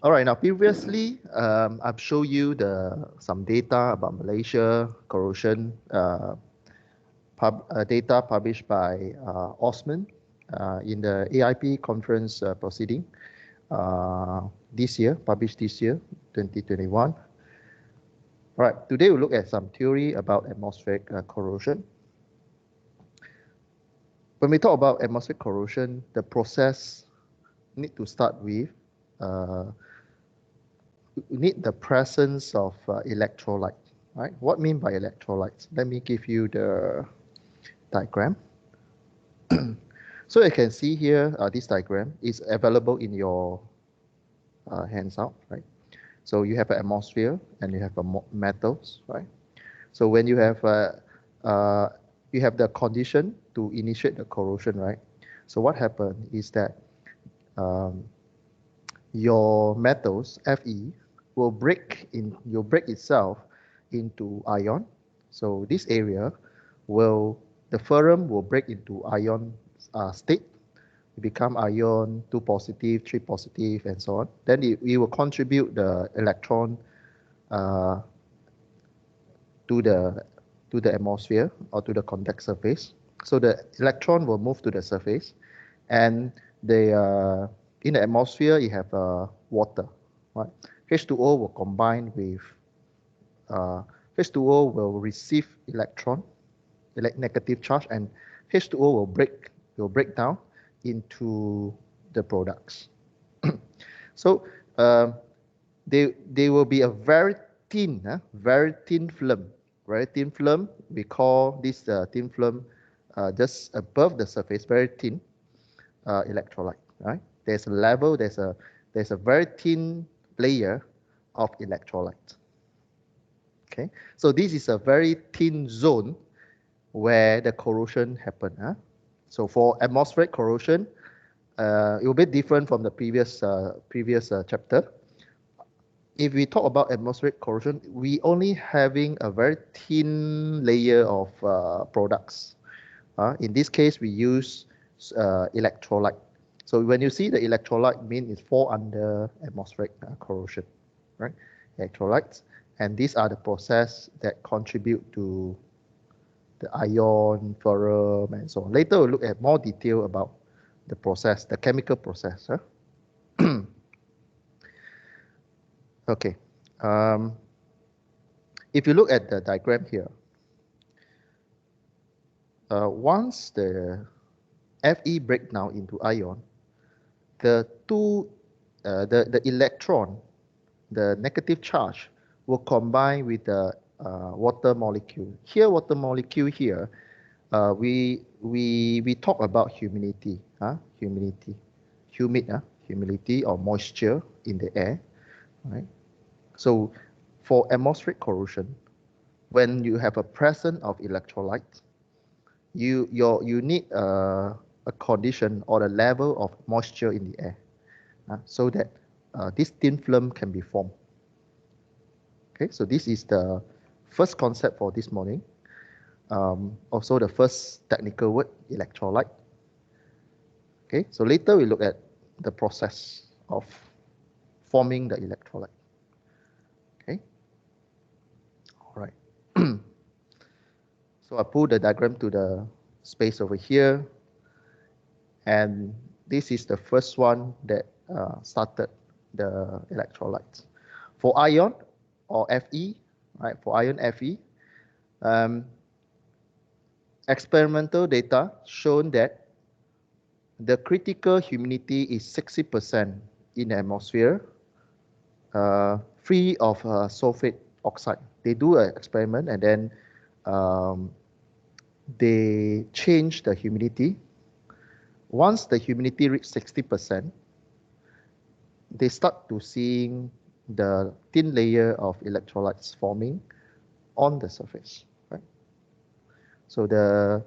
All right, now previously, I've shown you some data about Malaysia corrosion, data published by Osman in the AIP conference proceeding this year, published this year, 2021. All right, today we'll look at some theory about atmospheric corrosion. When we talk about atmospheric corrosion, the process need to start with need the presence of electrolyte, right? What I mean by electrolytes? Let me give you the diagram. So you can see here, this diagram is available in your hands-out, right? So you have an atmosphere and you have metals, right? So when you have the condition to initiate the corrosion, right? So what happened is that your metals, Fe, will break itself into ion. So this area the ferrum will break into ion state, become ion 2 positive, 3 positive, and so on. Then it will contribute the electron to the atmosphere or to the contact surface. So the electron will move to the surface, and in the atmosphere you have water, right? H2O will combine with H2O will receive electron, negative charge, and H2O will break down into the products. So they will be a very thin film. Very thin film. We call this thin film just above the surface, very thin electrolyte. Right? There's a level. There's a very thin layer of electrolyte. Okay. So this is a very thin zone where the corrosion happen. So for atmospheric corrosion, it will be different from the previous chapter. If we talk about atmospheric corrosion, we only having a very thin layer of products. In this case, we use electrolyte. So when you see the electrolyte, mean it fall under atmospheric corrosion, right? Electrolytes, and these are the process that contribute to the ion, ferrum, and so on. Later we'll look at more detail about the process, the chemical process. Okay. If you look at the diagram here, once the Fe break down into ion, the electron, the negative charge, will combine with the water molecule. Here, water molecule here, we talk about humidity, humidity or moisture in the air, right? So for atmospheric corrosion, when you have a presence of electrolyte, you need a condition or a level of moisture in the air, so that this thin film can be formed. Okay, so this is the first concept for this morning. Also the first technical word, electrolyte. Okay, so later we look at the process of forming the electrolyte. Okay, all right. So I pull the diagram to the space over here, and this is the first one that started the electrolytes. For ion or Fe, right? For ion Fe, experimental data shown that the critical humidity is 60% in the atmosphere, free of sulfate oxide. They do an experiment, and then they change the humidity. Once the humidity reaches 60%, they start to seeing the thin layer of electrolytes forming on the surface, right? So the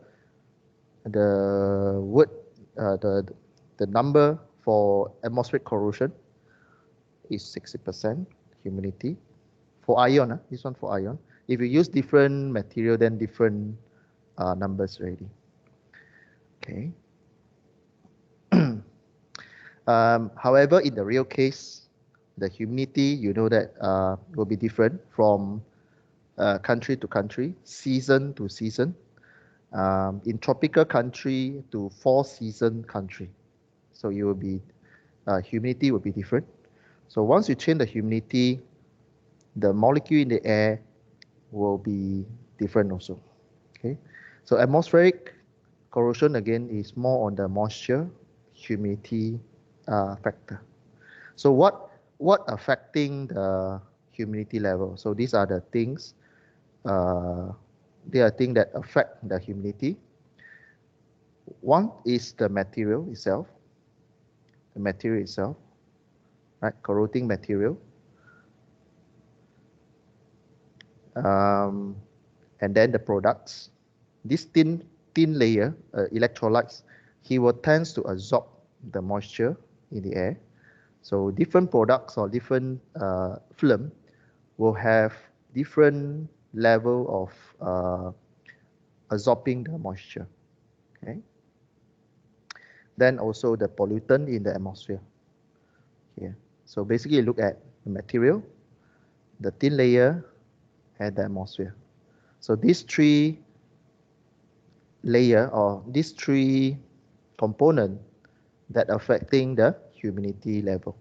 number for atmospheric corrosion is 60% humidity. For ion, this one for ion. If you use different material, then different numbers already. Okay. However, in the real case, the humidity, you know that will be different from country to country, season to season. In tropical country to four-season country. So it will be, humidity will be different. So once you change the humidity, the molecule in the air will be different also. Okay. So atmospheric corrosion again is more on the moisture, humidity factor. So what affecting the humidity level? So these are the things. They are things that affect the humidity. One is the material itself. The material itself, right? Corroding material. And then the products. This thin layer, electrolytes, he will tends to absorb the moisture in the air. So different products or different film will have different level of absorbing the moisture. Okay. Then also the pollutant in the atmosphere. Here. So basically look at the material, the thin layer, and the atmosphere. So these three layer or these three component that affecting the humidity level.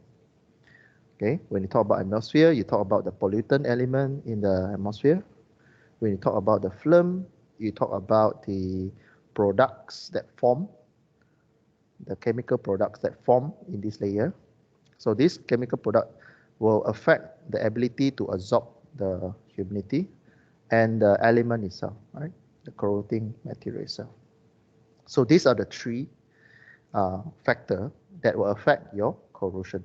Okay, when you talk about atmosphere, you talk about the pollutant element in the atmosphere. When you talk about the film, you talk about the products that form, the chemical products that form in this layer. So this chemical product will affect the ability to absorb the humidity and the element itself, right? The corroding material itself. So these are the three factors that will affect your corrosion.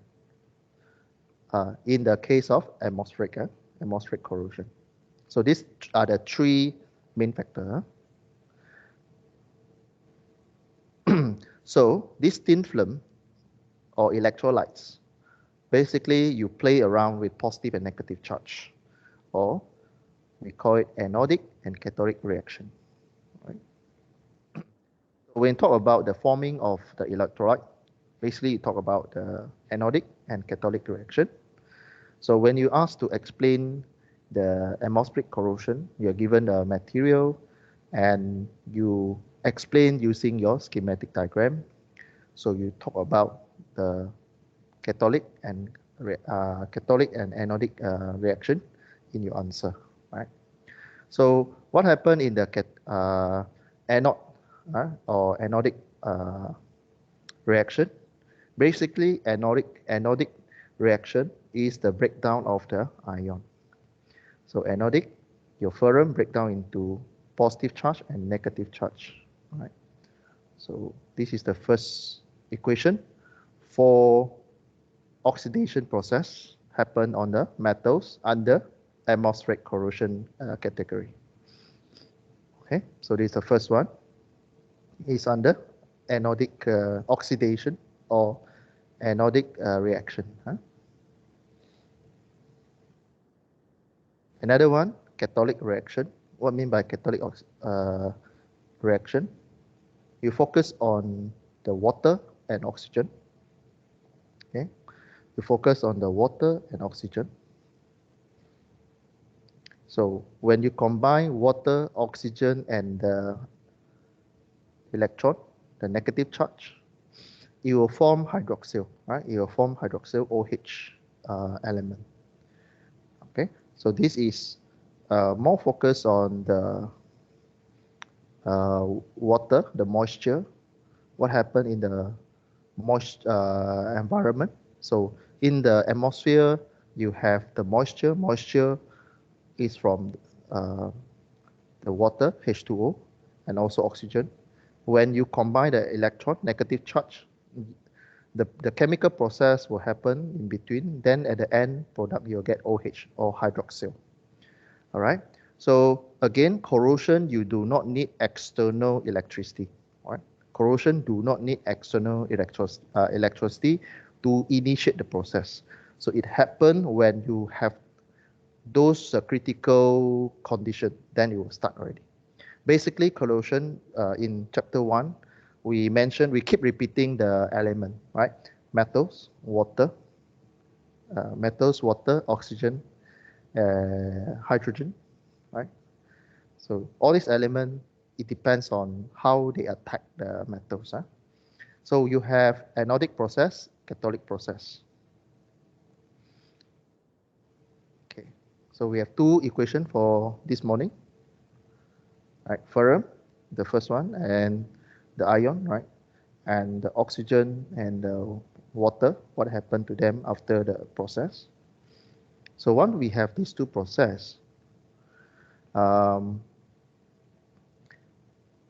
In the case of atmospheric corrosion. So these are the three main factors. So this thin film or electrolytes, basically you play around with positive and negative charge, or we call it anodic and cathodic reaction. Right? When you talk about the forming of the electrolyte, basically you talk about the anodic and cathodic reaction. So when you ask to explain the atmospheric corrosion, you're given the material and you explain using your schematic diagram. So you talk about the cathodic and anodic reaction in your answer, right? So what happened in the anode or anodic reaction? Basically, anodic reaction is the breakdown of the ion. So anodic, your ferrum break down into positive charge and negative charge. Right? So this is the first equation for oxidation process happen on the metals under atmospheric corrosion category. Okay, so this is the first one. Is under anodic oxidation or anodic reaction. Another one, cathodic reaction. What I mean by cathodic reaction? You focus on the water and oxygen. Okay, you focus on the water and oxygen. So when you combine water, oxygen, and the electron, the negative charge, it will form hydroxyl, right? It will form hydroxyl OH element. Okay, so this is more focused on the water, the moisture, what happened in the moist environment. So in the atmosphere, you have the moisture. Moisture is from the water, H2O, and also oxygen. When you combine the electron, negative charge, the chemical process will happen in between. Then at the end product, you'll get OH or hydroxyl. All right. So again, corrosion, you do not need external electricity. All right. Corrosion do not need external electricity to initiate the process. So it happens when you have those critical conditions, then it will start already. Basically, corrosion in chapter 1, we mentioned, we keep repeating the element, right? metals, water, oxygen, hydrogen, right? So all these elements, it depends on how they attack the metals. Huh? So you have anodic process, cathodic process. Okay, so we have two equations for this morning. Right, ferrum, the first one, and the ion, right? And the oxygen and the water, what happened to them after the process. So once we have these two processes,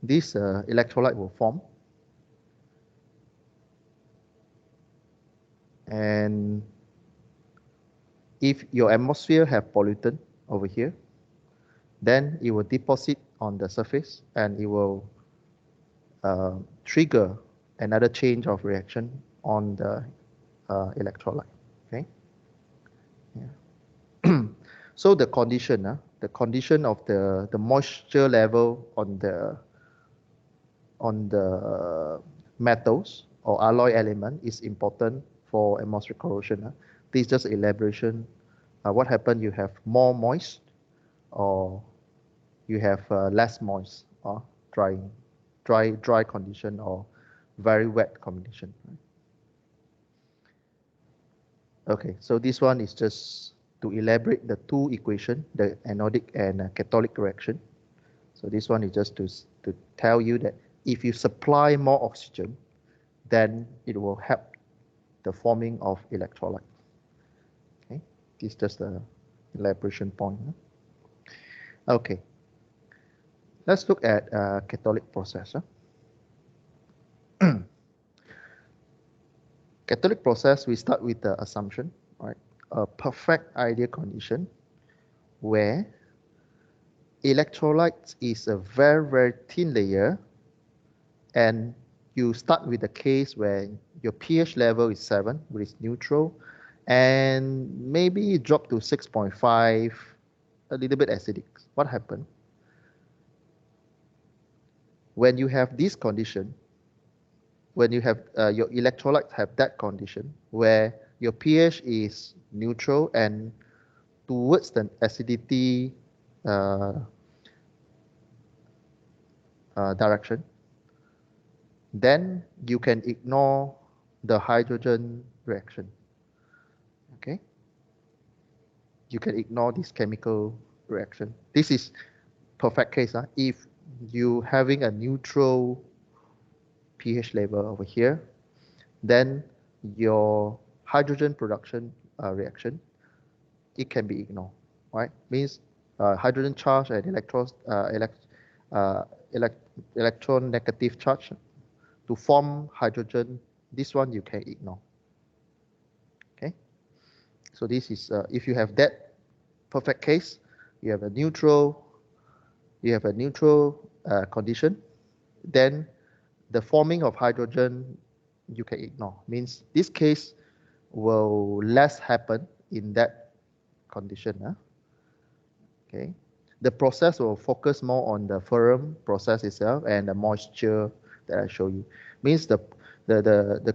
this electrolyte will form. And if your atmosphere have pollutant over here, then it will deposit on the surface and it will trigger another change of reaction on the electrolyte. Okay. Yeah. So the condition of the moisture level on the metals or alloy element is important for atmospheric corrosion. This is just elaboration. What happened? You have more moist, or you have less moist, or dry condition, or very wet condition. Okay, so this one is just to elaborate the two equation, the anodic and cathodic reaction. So this one is just to tell you that if you supply more oxygen, then it will help the forming of electrolyte. Okay, this is just the elaboration point. Okay, let's look at cathodic process. Cathodic process, we start with the assumption, right? A perfect ideal condition where electrolyte is a very, very thin layer, and you start with the case where your pH level is 7, which is neutral, and maybe you drop to 6.5, a little bit acidic. What happened? When you have this condition, when you have your electrolyte have that condition where your pH is neutral and towards the acidity direction, then you can ignore the hydrogen reaction. Okay, you can ignore this chemical reaction. This is perfect case. If you having a neutral pH level over here, then your hydrogen production reaction, it can be ignored, right? Means hydrogen charge and electron negative charge to form hydrogen, this one you can ignore. Okay, so this is if you have that perfect case, you have a neutral condition, then the forming of hydrogen you can ignore. Means this case will less happen in that condition. Okay, the process will focus more on the ferrum process itself and the moisture that I show you. Means the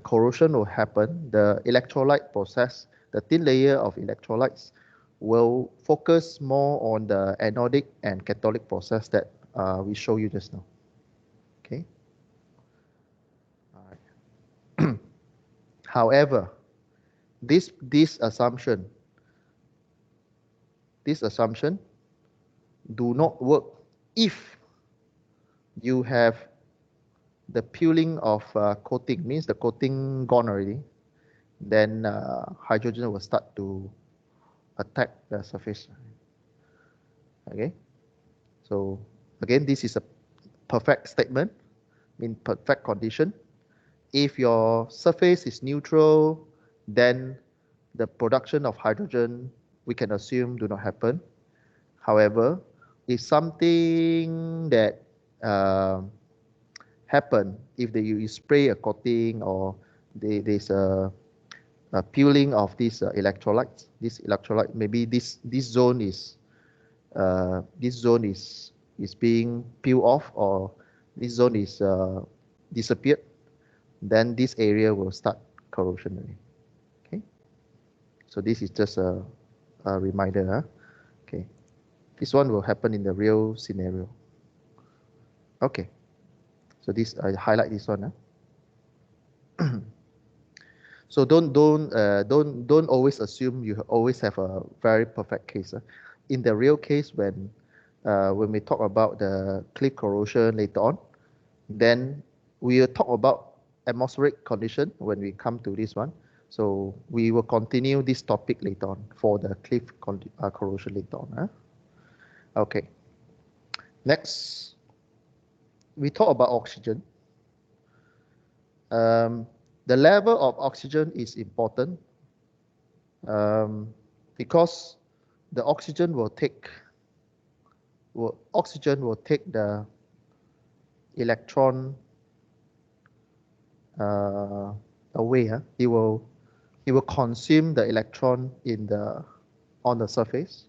corrosion will happen. The electrolyte process, the thin layer of electrolytes, will focus more on the anodic and cathodic process that we show you just now. Okay. All right. However, this assumption do not work if you have the peeling of coating. Means the coating gone already, then hydrogen will start to attack the surface. Okay, so again, this is a perfect statement, mean perfect condition. If your surface is neutral, then the production of hydrogen, we can assume, do not happen. However, if something that happen, if you spray a coating or there's a peeling of these electrolytes, maybe this zone is being peeled off, or this zone is disappeared, then this area will start corrosion already. Okay, so this is just a reminder. Huh? Okay, this one will happen in the real scenario. Okay, so this I highlight this one. Huh? So don't always assume you always have a very perfect case. In the real case, when we talk about the cliff corrosion later on, then we will talk about atmospheric condition when we come to this one. So we will continue this topic later on for the cliff corrosion later on. Huh? Okay. Next, we talk about oxygen. The level of oxygen is important because the oxygen will take the electron away. Huh? It will consume the electron on the surface.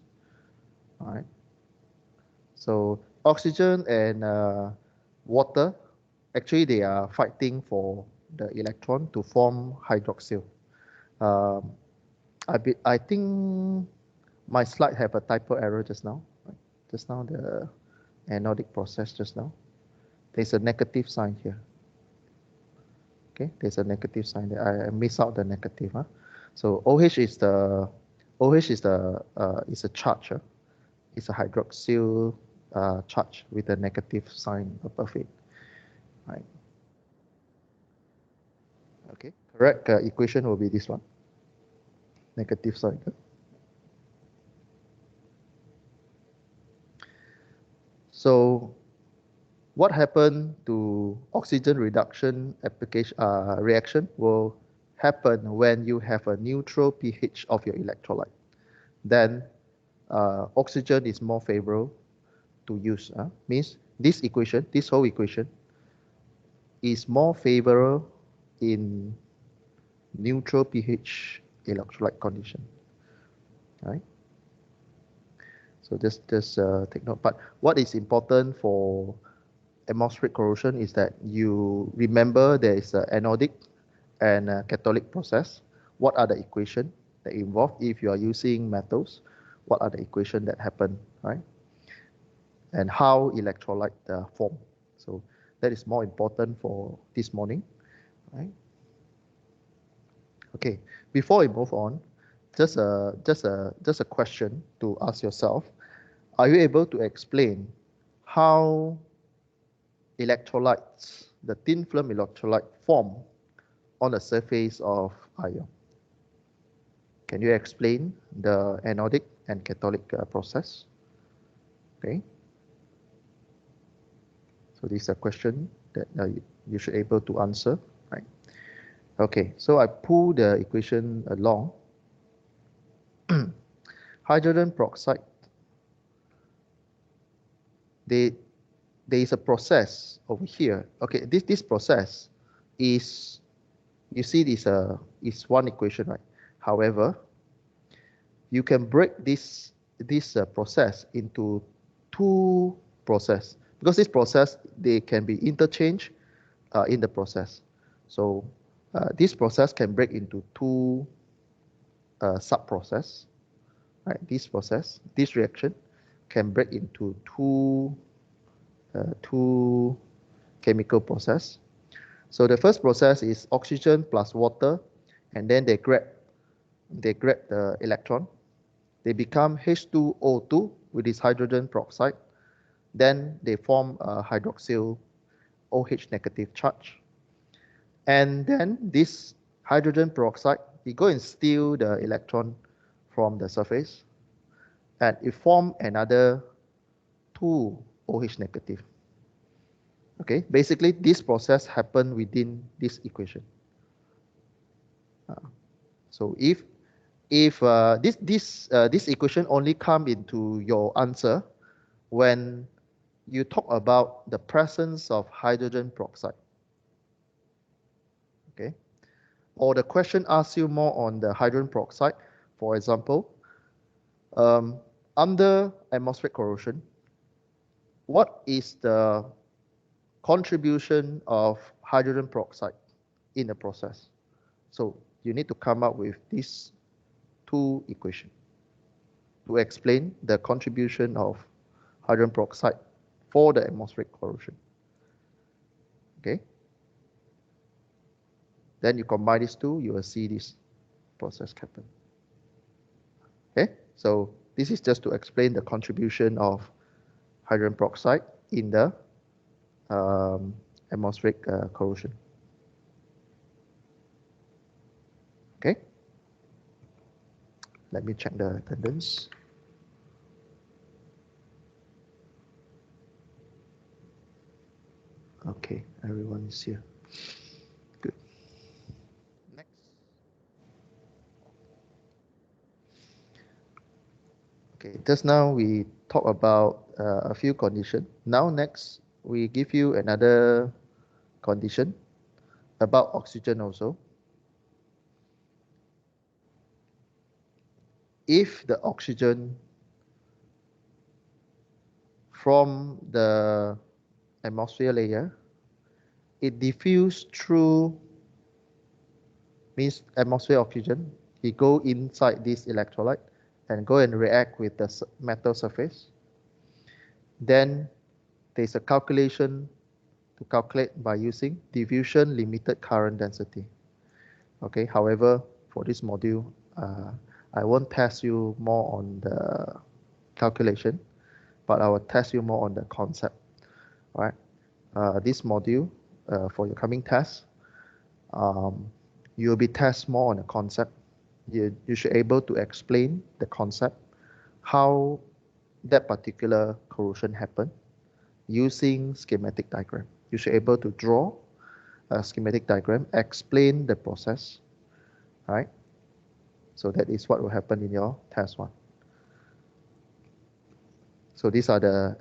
All right. So oxygen and water, actually they are fighting for the electron to form hydroxyl. I think my slide have a typo error just now. Just now the anodic process just now. There's a negative sign here. Okay, there's a negative sign there. I miss out the negative. Huh? So OH is a charge. Huh? It's a hydroxyl charge with a negative sign above it. Right. Okay. Correct equation will be this one. Negative sign. Huh? So what happened to oxygen reduction reaction will happen when you have a neutral pH of your electrolyte. Then oxygen is more favorable to use. Means this whole equation is more favorable in neutral pH electrolyte condition. Right? So just take note. But what is important for atmospheric corrosion is that you remember there is an anodic and a catalytic process. What are the equations that involve if you are using metals? What are the equations that happen, right? And how electrolyte form. So that is more important for this morning, right? Okay, before we move on, just a question to ask yourself. Are you able to explain how electrolytes, the thin film electrolyte, form on the surface of ion? Can you explain the anodic and catalytic process? Okay. So this is a question that you should be able to answer, right? Okay, so I pull the equation along. Hydrogen peroxide, there is a process over here. Okay, this process is, you see this is one equation, right? However, you can break this process into two processes, because this process, they can be interchanged in the process. So this process can break into two sub-process. Right? This reaction can break into two chemical process. So the first process is oxygen plus water, and then they grab the electron. They become H2O2 with this hydrogen peroxide. Then they form a hydroxyl OH negative charge. And then this hydrogen peroxide, it go and steal the electron from the surface, and it form another two OH negative. Okay, basically this process happen within this equation. So if this equation only come into your answer when you talk about the presence of hydrogen peroxide. Okay, or the question asks you more on the hydrogen peroxide. For example, under atmospheric corrosion, what is the contribution of hydrogen peroxide in the process? So you need to come up with these two equations to explain the contribution of hydrogen peroxide for the atmospheric corrosion. Okay. Then you combine these two, you will see this process happen. Okay. So this is just to explain the contribution of hydrogen peroxide in the atmospheric corrosion. Okay. Let me check the attendance. Okay, everyone is here. Good. Next. Okay, just now we talked about a few conditions. Now next, we give you another condition about oxygen also. If the oxygen from the atmosphere layer, it diffuse through, means atmosphere oxygen, it go inside this electrolyte and go and react with the metal surface. Then there's a calculation to calculate by using diffusion limited current density. Okay, however, for this module, I won't test you more on the calculation, but I will test you more on the concept. All right, this module for your coming test, you'll be tested more on the concept. You should be able to explain the concept, how that particular corrosion happened using schematic diagram. You should be able to draw a schematic diagram, explain the process, right? So that is what will happen in your test one. So these are the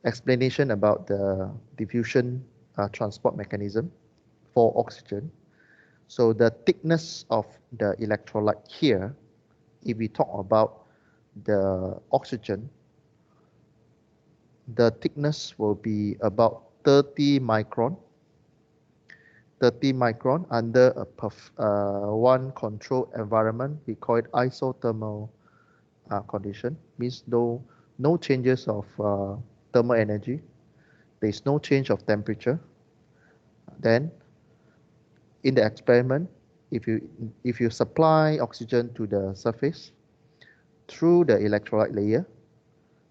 explanation about the diffusion transport mechanism for oxygen. So the thickness of the electrolyte here, if we talk about the oxygen, the thickness will be about 30 micron. 30 micron under one controlled environment. We call it isothermal condition. Means no changes of thermal energy. There is no change of temperature. Then in the experiment, if you supply oxygen to the surface through the electrolyte layer,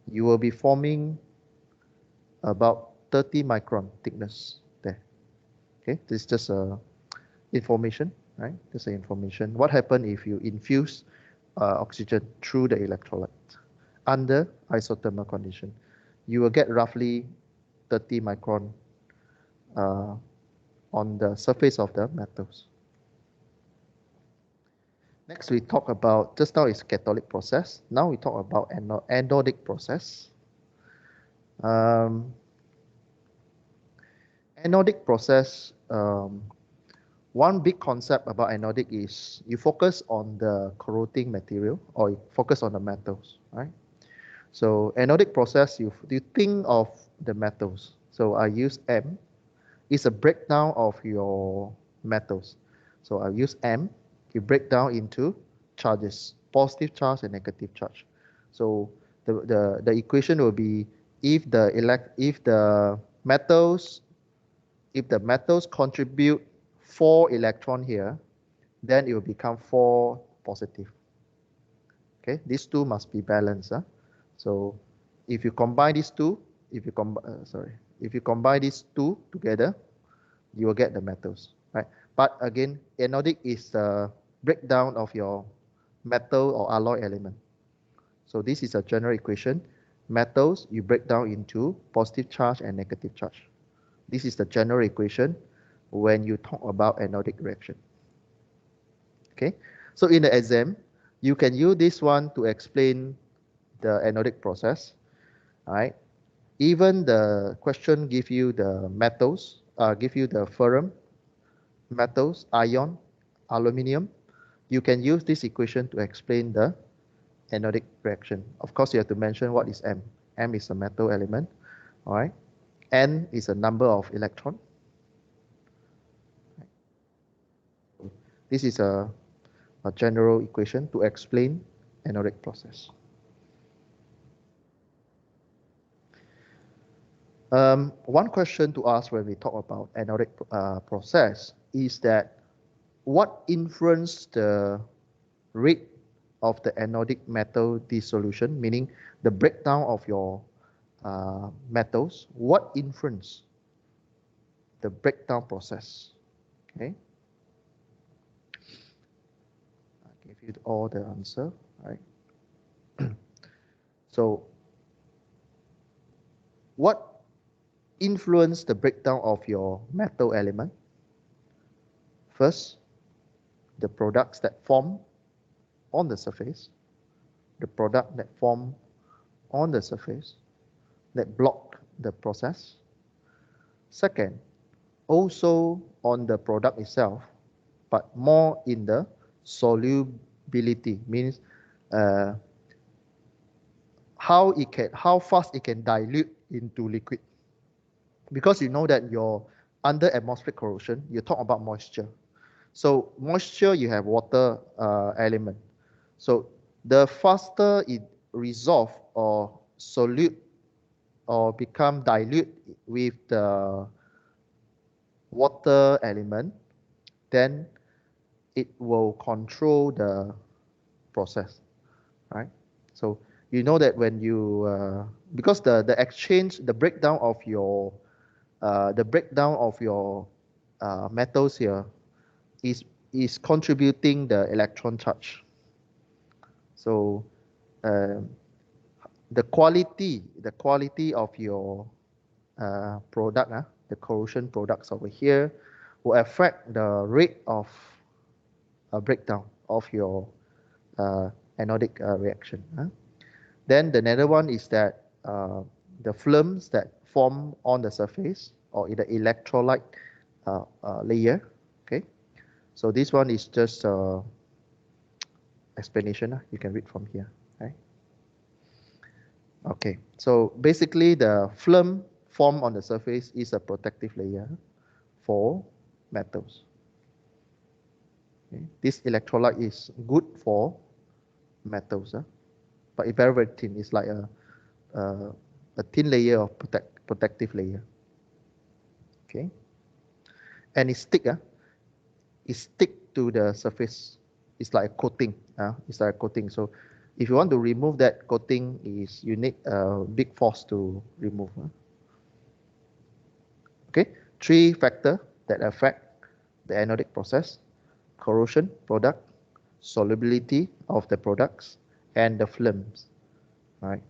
you will be forming about 30 micron thickness there. Okay, this is just information, right? Just information. What happens if you infuse oxygen through the electrolyte under isothermal condition? You will get roughly 30 micron on the surface of the metals. Next, we talk about, just now is catalytic process. Now we talk about anodic process. Anodic process, one big concept about anodic is you focus on the corroding material or you focus on the metals, right? So anodic process, you think of the metals. So I use M. It's a breakdown of your metals. So I use M. You break down into charges, positive charge and negative charge. So the equation will be if the metals contribute 4 electrons here, then it will become 4 positive. Okay, these two must be balanced. So if you combine these two, if you combine these two together, you will get the metals, right? But again, anodic is the breakdown of your metal or alloy element. So this is a general equation. Metals, you break down into positive charge and negative charge. This is the general equation when you talk about anodic reaction. Okay, so in the exam, you can use this one to explain the anodic process. All right, even the question give you the metals, give you the ferrum, metals, iron, aluminium. You can use this equation to explain the anodic reaction. Of course, you have to mention what is M. M is a metal element. All right. N is a number of electrons. This is a general equation to explain anodic process. One question to ask when we talk about anodic process is that what influence the rate of the anodic metal dissolution, meaning the breakdown of your metals, what influence the breakdown process? Okay. I give you all the answer, right? So what influence the breakdown of your metal element? First, the products that form on the surface, the product that form on the surface that block the process. Second, also on the product itself, but more in the solubility, means how fast it can dilute into liquid. Because you know that you're under atmospheric corrosion, you talk about moisture. So moisture, you have water element. So the faster it resolve or solute or become dilute with the water element, then it will control the process, right? So you know that when you because the exchange, the breakdown of your metals here is contributing the electron charge. So the quality of your product, the corrosion products over here, will affect the rate of breakdown of your anodic reaction. Then the another one is that the films that form on the surface or in the electrolyte layer. Okay, so this one is just explanation. You can read from here. Right? Okay, so basically the film formed on the surface is a protective layer for metals. Okay. This electrolyte is good for metals, but it's very, very thin. It's like a thin layer of protective layer. Okay, and it stick to the surface. It's like a coating. It's like a coating. So if you want to remove that coating, you need a big force to remove. Okay, 3 factors that affect the anodic process: corrosion, product, solubility of the products, and the films. Right.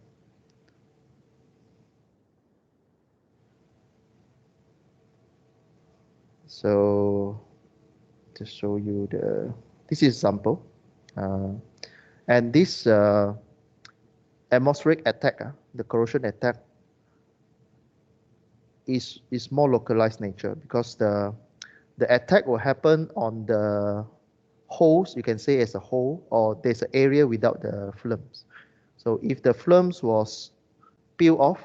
So to show you this is example, and this atmospheric attack, the corrosion attack, is more localized nature, because the attack will happen on the holes, you can say as a hole, or there's an area without the films. So if the films was peeled off,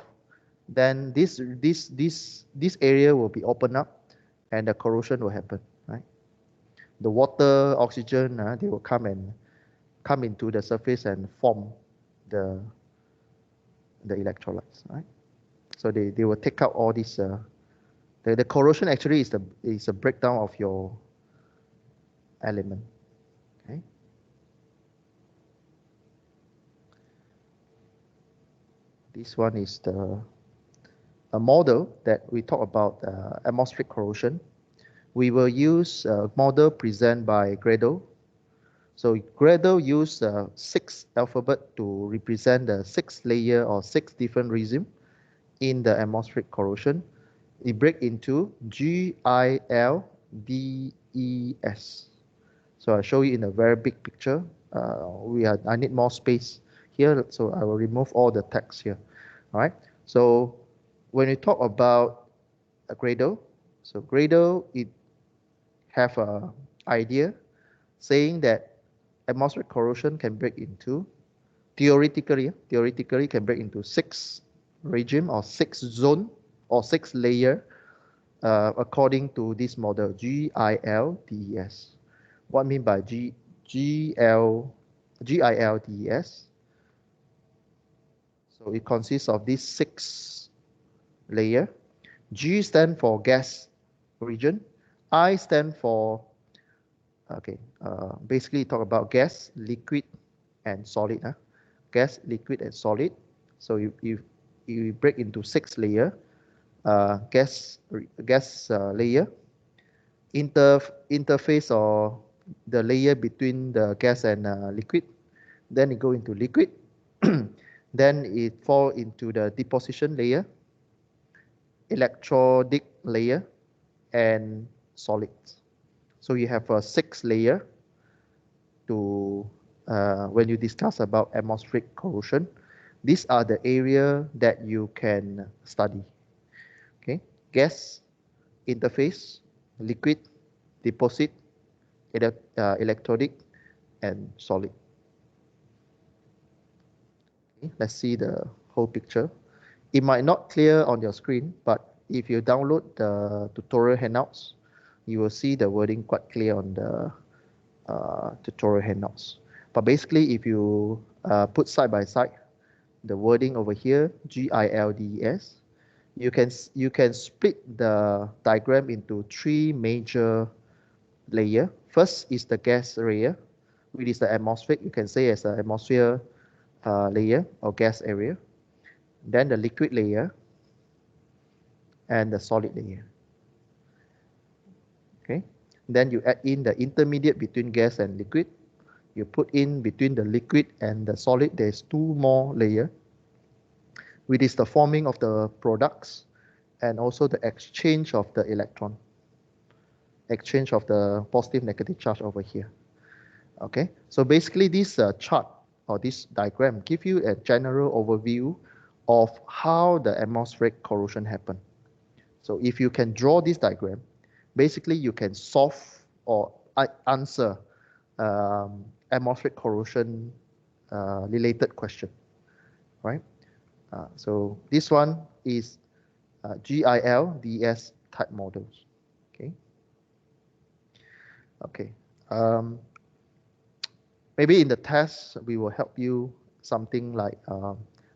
then this area will be opened up and the corrosion will happen, right? The water, oxygen, they will come into the surface and form the electrolytes, right? So they will take out all this. The corrosion actually is a breakdown of your element. Okay. This one is a model that we talk about atmospheric corrosion. We will use a model presented by Gradle. So Gradle used 6 alphabet to represent the 6 layer or 6 different regime in the atmospheric corrosion. It breaks into GILDES. So I'll show you in a very big picture. I need more space here, so I will remove all the text here. All right. So when you talk about a Gradle, so Gradle, it have an idea saying that atmospheric corrosion can break into, theoretically can break into 6 regime or 6 zone or 6 layer according to this model, GILDES. What I mean by GILDES? So it consists of these 6 layers. G stand for gas region. I stand for, okay, basically talk about gas, liquid, and solid. Gas, liquid, and solid. So you break into 6 layers. Gas layer, interface or the layer between the gas and liquid. Then it go into liquid. Then it fall into the deposition layer, electrodic layer, and solids. So you have a 6 layer to when you discuss about atmospheric corrosion. These are the area that you can study. Okay, gas, interface, liquid, deposit, electrodic, and solid. Okay, let's see the whole picture. It might not clear on your screen, but if you download the tutorial handouts, you will see the wording quite clear on the tutorial handouts. But basically, if you put side by side the wording over here, GILDES, you can split the diagram into 3 major layers. First is the gas layer, which is the atmospheric. You can say as an atmosphere layer or gas area. Then the liquid layer and the solid layer. Okay. Then you add in the intermediate between gas and liquid. You put in between the liquid and the solid, there's 2 more layers, which is the forming of the products and also the exchange of the electron, exchange of the positive negative charge over here. Okay, so basically this chart or this diagram give you a general overview of how the atmospheric corrosion happen. So if you can draw this diagram, basically you can solve or answer atmospheric corrosion related question, right? So this one is GILDES type models. Okay. Okay. Maybe in the test we will help you something like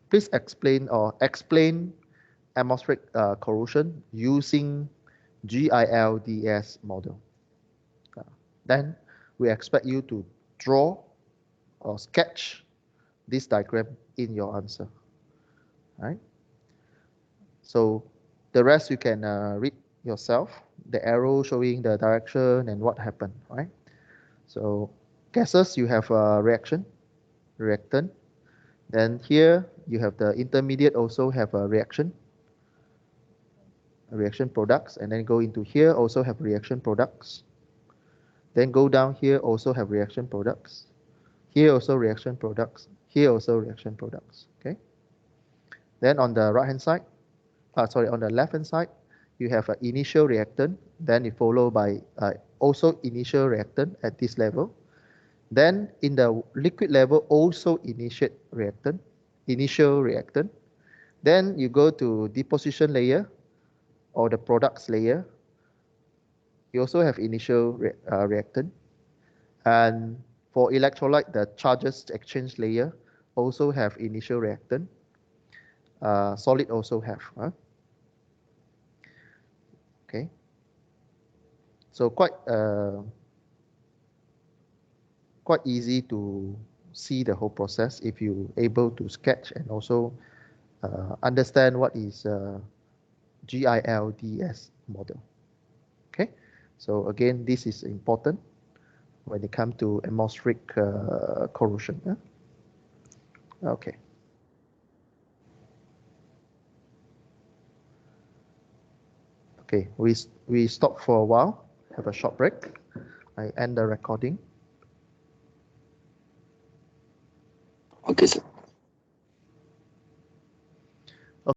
please explain atmospheric corrosion using GILDES model. Then we expect you to draw or sketch this diagram in your answer. Right? So the rest you can read yourself, the arrow showing the direction and what happened, right? So gases, you have a reaction, reactant. Then here you have the intermediate also have a reaction products, and then go into here also have reaction products. Then go down here also have reaction products. Here also reaction products. Here also reaction products. Okay. Then on the right hand side, on the left hand side, you have an initial reactant. Then it followed by also initial reactant at this level. Then in the liquid level also initial reactant. Then you go to deposition layer or the products layer. You also have initial reactant. And for electrolyte, the charges exchange layer also have initial reactant. Solid also have. Okay. So quite easy to see the whole process if you able to sketch and also understand what is GILDES model. Okay. So again, this is important when it comes to atmospheric corrosion. Okay. Okay, we stop for a while, have a short break. I end the recording. Okay, sir.